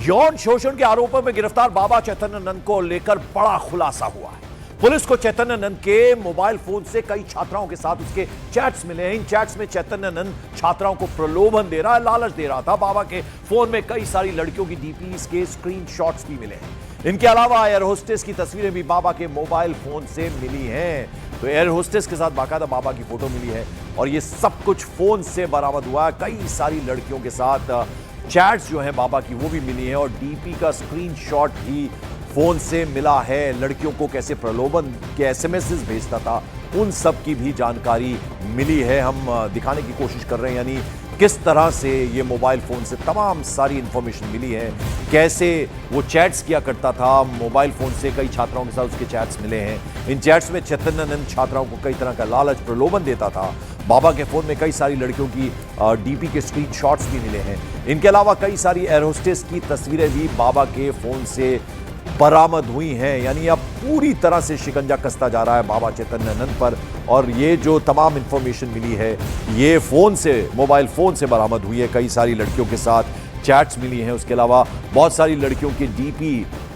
यौन शोषण के आरोपों में गिरफ्तार बाबा चैतन्य नंद को लेकर बड़ा खुलासा हुआ है। पुलिस को चैतन्य नंद के मोबाइल फोन से कई छात्राओं के साथ उसके चैट्स मिले हैं। इन चैट्स में चैतन्य नंद छात्राओं को प्रलोभन दे रहा है, लालच दे रहा था। बाबा के फोन में कई सारी लड़कियों की डीपीज के स्क्रीनशॉट्स भी मिले हैं। इनके अलावा एयर होस्टेस की तस्वीरें भी बाबा के मोबाइल फोन से मिली हैं। तो एयर होस्टेस के साथ बाकायदा बाबा की फोटो मिली है और ये सब कुछ फोन से बरामद हुआ है। कई सारी लड़कियों के साथ चैट्स जो है बाबा की वो भी मिली है और डीपी का स्क्रीनशॉट भी फोन से मिला है। लड़कियों को कैसे प्रलोभन के एसएमएस भेजता था उन सब की भी जानकारी मिली है। हम दिखाने की कोशिश कर रहे हैं, यानी किस तरह से ये मोबाइल फोन से तमाम सारी इंफॉर्मेशन मिली है, कैसे वो चैट्स किया करता था। मोबाइल फोन से कई छात्राओं के साथ उसके चैट्स मिले हैं। इन चैट्स में चैतन्य नंद छात्राओं को कई तरह का लालच प्रलोभन देता था। बाबा के फोन में कई सारी लड़कियों की डीपी के स्क्रीनशॉट्स भी मिले हैं। इनके अलावा कई सारी एयर होस्टेस की तस्वीरें भी बाबा के फोन से बरामद हुई हैं। यानी अब पूरी तरह से शिकंजा कसता जा रहा है बाबा चैतन्य नंद पर। और ये जो तमाम इंफॉर्मेशन मिली है ये फोन से, मोबाइल फोन से बरामद हुई है। कई सारी लड़कियों के साथ चैट्स मिली हैं। उसके अलावा बहुत सारी लड़कियों के डीपी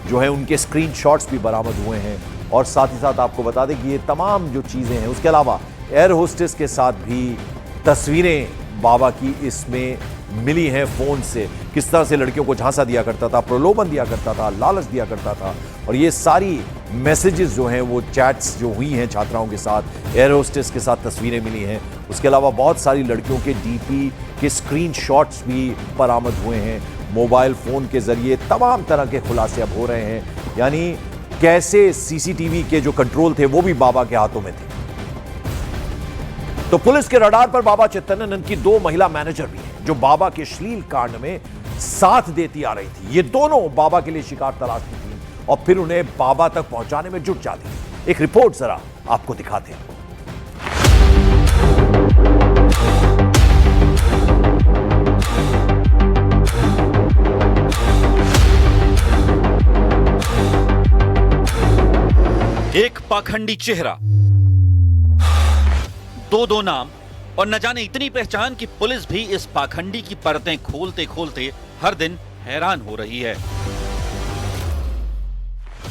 जो है उनके स्क्रीनशॉट्स भी बरामद हुए हैं। और साथ ही साथ आपको बता दें कि ये तमाम जो चीजें हैं, उसके अलावा एयर होस्टेस के साथ भी तस्वीरें बाबा की इसमें मिली हैं फोन से। किस तरह से लड़कियों को झांसा दिया करता था, प्रलोभन दिया करता था, लालच दिया करता था। और ये सारी मैसेजेस जो हैं वो चैट्स जो हुई हैं छात्राओं के साथ, एयर होस्टेस के साथ तस्वीरें मिली हैं। उसके अलावा बहुत सारी लड़कियों के डीपी के स्क्रीनशॉट्स भी बरामद हुए हैं। मोबाइल फोन के जरिए तमाम तरह के खुलासे अब हो रहे हैं। यानी कैसे सीसीटीवी के जो कंट्रोल थे वो भी बाबा के हाथों में थे। तो पुलिस के रडार पर बाबा चैतन्य नंद की 2 महिला मैनेजर भी हैं जो बाबा के अश्लील कांड में साथ देती आ रही थी। ये दोनों बाबा के लिए शिकार तलाशती थी और फिर उन्हें बाबा तक पहुंचाने में जुट जाती। एक रिपोर्ट जरा आपको दिखाते हैं। एक पाखंडी चेहरा, दो नाम और न जाने इतनी पहचान कि पुलिस भी इस पाखंडी की परतें खोलते खोलते हर दिन हैरान हो रही है।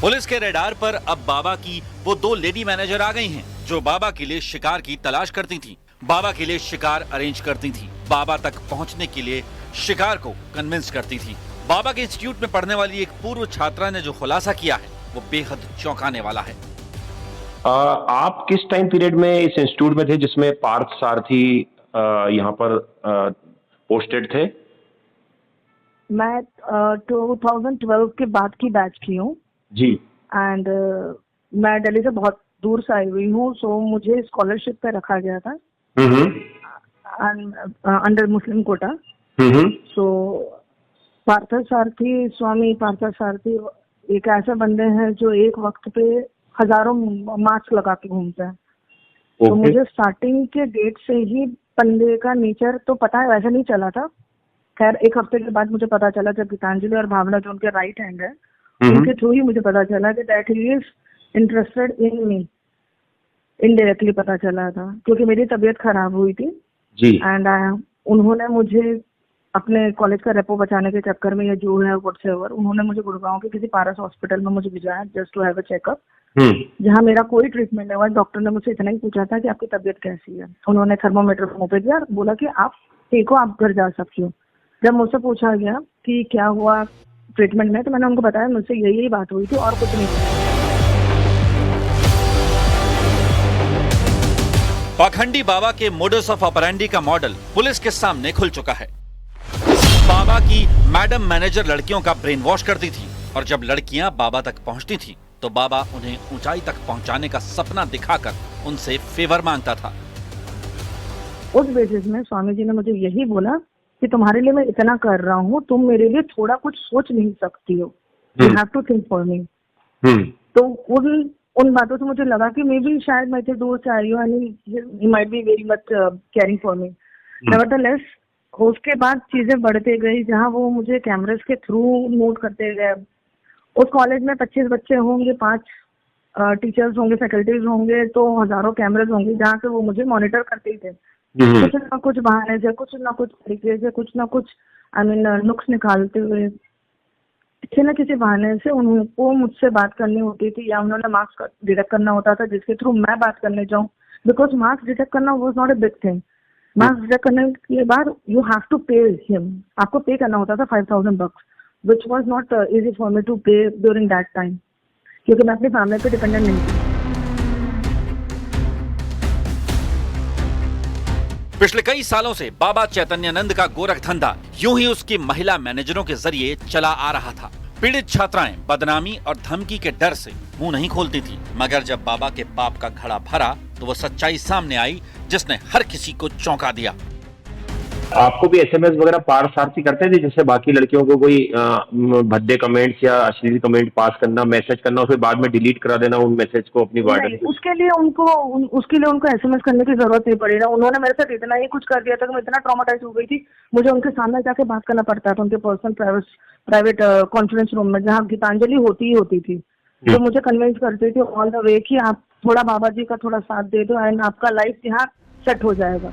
पुलिस के रडार पर अब बाबा की वो 2 लेडी मैनेजर आ गई हैं जो बाबा के लिए शिकार की तलाश करती थीं, बाबा के लिए शिकार अरेंज करती थीं, बाबा तक पहुंचने के लिए शिकार को कन्विंस करती थीं। बाबा के इंस्टीट्यूट में पढ़ने वाली एक पूर्व छात्रा ने जो खुलासा किया है वो बेहद चौंकाने वाला है। आप किस टाइम पीरियड में इस इंस्टीट्यूट में थे जिसमें पार्थ सारथी यहाँ पर पोस्टेड थे? मैं 2012 के बाद की बैच की हूँ जी। एंड मैं दिल्ली से बहुत दूर से आई हुई हूँ, सो मुझे स्कॉलरशिप पे रखा गया था अंडर मुस्लिम कोटा। सो पार्थ सारथी, स्वामी पार्थ सारथी एक ऐसे बंदे हैं जो एक वक्त पे हजारों मास्क लगा के घूमते हैं। तो मुझे स्टार्टिंग के डेट से ही बंदे का नेचर तो पता है, वैसे नहीं चला था। खैर एक हफ्ते के बाद मुझे पता चला जब गीतांजलि और भावना जो उनके राइट हैंड है उनके थ्रू ही मुझे पता चला कि that he is interested in me. Indirectly पता चला था क्योंकि मेरी तबीयत खराब हुई थी जी। एंड उन्होंने मुझे अपने कॉलेज का रेपो बचाने के चक्कर में या जो है व्हाट्सएवर, उन्होंने मुझे गुड़गांव के किसी पारस हॉस्पिटल में मुझे भिजाया just to have a checkup, जहाँ मेरा कोई ट्रीटमेंट नहीं हुआ। डॉक्टर ने मुझसे इतना ही पूछा था कि आपकी तबीयत कैसी है। उन्होंने थर्मोमीटर मुंह पे दिया और बोला कि आप ठीक हो, आप घर जा सकते हो। जब मुझसे पूछा गया कि क्या हुआ ट्रीटमेंट में, तो मैंने उनको बताया मुझसे यही बात हुई थी और कुछ नहीं हुआ। पाखंडी बाबा के मोडस ऑफ ऑपरेंडी का मॉडल पुलिस के सामने खुल चुका है। बाबा की मैडम मैनेजर लड़कियों का ब्रेन वॉश करती थी और जब लड़कियां बाबा तक पहुंचती थी तो बाबा उन्हें ऊंचाई तक पहुंचाने का सपना दिखाकर उनसे फेवर मांगता था। उस बेसिस में स्वामी जी ने मुझे यही बोला कि तुम्हारे लिए मैं इतना कर रहा हूँ, तुम मेरे लिए थोड़ा कुछ सोच नहीं सकती हो, you have to think for me. तो उन बातों से मुझे लगा कि मे बी शायद मैं इतने दूर से आई हूँ and he might be very much caring for me. Nevertheless उसके बाद चीजें बढ़ते गई, जहाँ वो मुझे कैमरेस के थ्रू नोट करते गए। उस कॉलेज में 25 बच्चे होंगे, 5 टीचर्स होंगे, फैकल्टीज होंगे, तो हजारों कैमरेज होंगे जहाँ से वो मुझे मॉनिटर करते थे। कुछ ना कुछ बहाने से, कुछ ना कुछ तरीके से, कुछ ना कुछ नुक्स निकालते हुए किसी न किसी बहाने से उनको मुझसे बात करनी होती थी या उन्होंने मार्क्स डिडक्ट करना होता था जिसके थ्रू मैं बात करने जाऊं, बिकॉज मार्क्स डिडक्ट करना was not a big thing. Marks deduct करने के बाद you have to pay him, आपको पे करना होता था 5,000 bucks, which was not easy for me to pay during that time, क्योंकि मैं अपनी फैमिली पे डिपेंडेंट नहीं थी। पिछले कई सालों से बाबा चैतन्यानंद का गोरख धंधा यूं ही उसकी महिला मैनेजरों के जरिए चला आ रहा था। पीड़ित छात्राएं बदनामी और धमकी के डर से मुंह नहीं खोलती थी, मगर जब बाबा के पाप का घड़ा भरा तो वो सच्चाई सामने आई जिसने हर किसी को चौंका दिया। आपको भी एसएमएस वगैरह पारसारथी करते थे जैसे बाकी लड़कियों को कोई भद्दे कमेंट्स या अश्लील कमेंट पास करना, मैसेज करना और फिर बाद में डिलीट करा देना उन मैसेज को अपनी वार्डन? उसके लिए उनको एसएमएस करने की जरूरत नहीं पड़ी ना। उन्होंने मेरे साथ इतना ही कुछ कर दिया था कि मैं इतना ट्रॉमाटाइज हो गई थी, मुझे उनके सामने जाके बात करना पड़ता था उनके पर्सनल प्राइवेट कॉन्फ्रेंस रूम में, जहाँ गीतांजलि होती थी। तो मुझे कन्विंस करती थी ऑल द वे कि आप थोड़ा बाबा जी का थोड़ा साथ दे दो एंड आपका लाइफ यहाँ सेट हो जाएगा।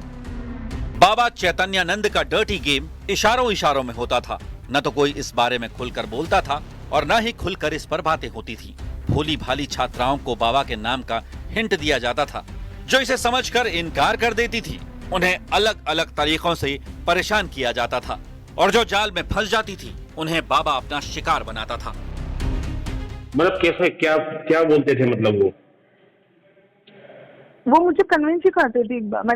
बाबा चैतन्यानंद का डर्टी गेम इशारों में होता था। न तो कोई इस बारे में खुलकर बोलता था और न ही खुलकर इस पर बातें होती थी। भोली भाली छात्राओं को बाबा के नाम का हिंट दिया जाता था, जो इसे समझकर इनकार कर देती थी। उन्हें अलग अलग तरीकों से परेशान किया जाता था और जो जाल में फंस जाती थी उन्हें बाबा अपना शिकार बनाता था। मतलब कैसे, क्या क्या बोलते थे? मतलब वो मुझे कन्विंस ही करती थी। मैं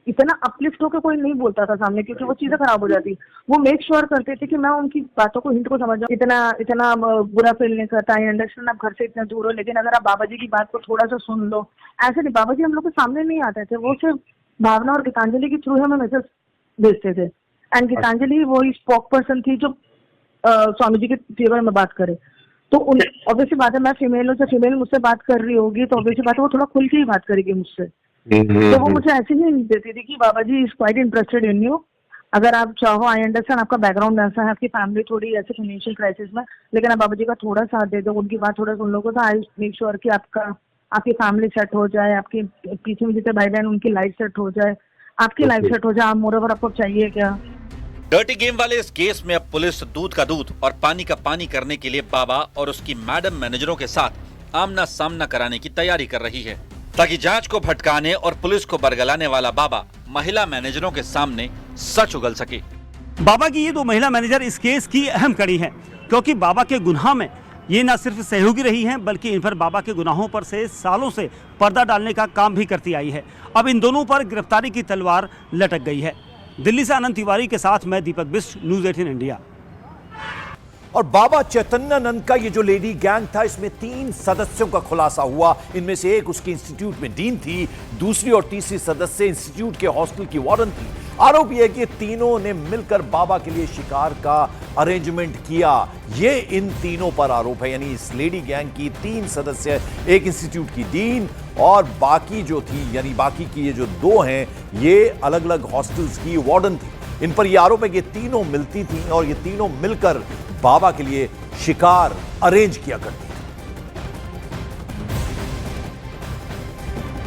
इतना अपलिफ्ट होकर कोई नहीं बोलता था सामने, क्योंकि वो चीजें खराब हो जाती। वो मेक श्योर करते थे कि मैं उनकी बातों को, हिंट को समझ जाऊं। इतना बुरा फील नहीं करता। आई अंडरस्टैंड आप घर से इतना दूर हो, लेकिन अगर आप बाबा जी की बात को थोड़ा सा सुन लो। ऐसे नहीं, बाबा जी हम लोग के सामने नहीं आते थे, वो सिर्फ भावना और गीतांजलि के थ्रू हमें मैसेज भेजते थे। एंड गीतांजलि वो स्पोक पर्सन थी जो स्वामी जी के फेवर में बात करे। तो ऑब्वियसली बात है, मैं फीमेल हूँ, जब फीमेल मुझसे बात कर रही होगी तो ऑब्वियसली बात है वो थोड़ा खुल के ही बात करेगी मुझसे। तो वो मुझे ऐसे ही देती थी कि Baba ji is quite interested in you, अगर आप चाहो, आई अंडरस्टैंड आपका बैकग्राउंड ऐसा है, आपकी फैमिली थोड़ी ऐसे फाइनेंशियल क्राइसिस में, लेकिन आप बाबा जी का थोड़ा साथ दे दो, उनकी बात थोड़ा सुन लोगे तो आई मेक श्योर कि आपकी फैमिली सेट हो जाए, आपके पीछे में जितने भाई बहन उनकी लाइफ सेट हो जाए, आपकी लाइफ सेट हो जाए। मोर ओवर आपको चाहिए क्या? डर्टी गेम वाले इस केस में अब पुलिस दूध का दूध और पानी का पानी करने के लिए बाबा और उसकी मैडम मैनेजरों के साथ आमना सामना कराने की तैयारी कर रही है, ताकि जांच को भटकाने और पुलिस को बरगलाने वाला बाबा महिला मैनेजरों के सामने सच उगल सके। बाबा की ये दो महिला मैनेजर इस केस की अहम कड़ी है, क्योंकि बाबा के गुनाह में ये न सिर्फ सहयोगी रही हैं, बल्कि इन पर बाबा के गुनाहों पर से सालों से पर्दा डालने का काम भी करती आई है। अब इन दोनों पर गिरफ्तारी की तलवार लटक गई है। दिल्ली से आनंद तिवारी के साथ मैं दीपक बिष्ट, न्यूज़ 18 इंडिया। और बाबा चैतन्यानंद का ये जो लेडी गैंग था, इसमें 3 सदस्यों का खुलासा हुआ। इनमें से एक उसकी इंस्टीट्यूट में डीन थी, दूसरी और तीसरी सदस्य इंस्टीट्यूट के हॉस्टल की वार्डन थी। आरोप यह है कि तीनों ने मिलकर बाबा के लिए शिकार का अरेंजमेंट किया। ये इन तीनों पर आरोप है, यानी इस लेडी गैंग की 3 सदस्य, एक इंस्टीट्यूट की डीन और बाकी जो थी, यानी बाकी की ये जो 2 हैं, ये अलग अलग हॉस्टल्स की वार्डन थी। इन पर यह आरोप है कि ये तीनों मिलती थी और ये तीनों मिलकर बाबा के लिए शिकार अरेंज किया करती।